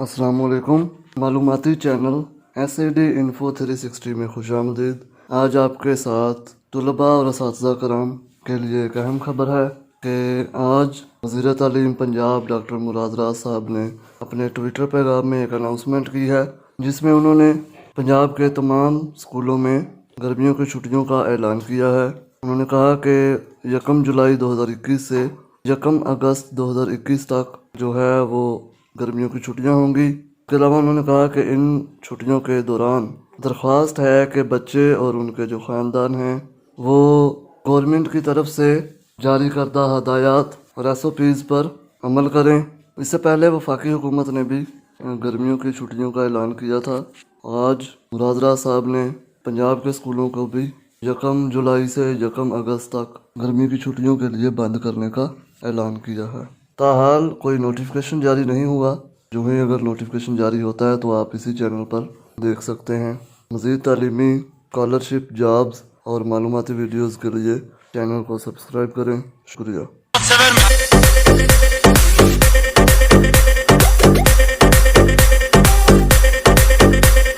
अस्सलाम वालेकुम। मालूमाती channel SAD Info 360 में खुशामदीद। आज आपके साथ तलबा और असातिज़ा कराम के लिए एक अहम खबर है कि आज वज़ीर तालीम पंजाब डॉक्टर मुराद राज साहब ने अपने ट्विटर पैगाम में एक अनाउंसमेंट की है, जिसमें उन्होंने पंजाब के तमाम स्कूलों में गर्मियों की छुट्टियों का ऐलान किया है। उन्होंने कहा कि 1 जुलाई 2021 से 1 अगस्त 2021 तक जो है वो गर्मियों की छुट्टियां होंगी। इसके अलावा उन्होंने कहा कि इन छुट्टियों के दौरान दरख्वास्त है कि बच्चे और उनके जो ख़ानदान हैं वो गवर्नमेंट की तरफ से जारी करदा हदायत और SOPs पर अमल करें। इससे पहले वफाकी हुकूमत ने भी गर्मियों की छुट्टियों का ऐलान किया था। आज मुराद राज साहब ने पंजाब के स्कूलों को भी 1 जुलाई से 1 अगस्त तक गर्मी की छुट्टियों के लिए बंद करने का ऐलान किया है। ताहाल कोई नोटिफिकेशन जारी नहीं हुआ। जो ही अगर नोटिफिकेशन जारी होता है तो आप इसी चैनल पर देख सकते हैं। मज़ीद तालीमी, स्कॉलरशिप, जॉब्स और मालूमाती वीडियोज़ के लिए चैनल को सब्सक्राइब करें। शुक्रिया।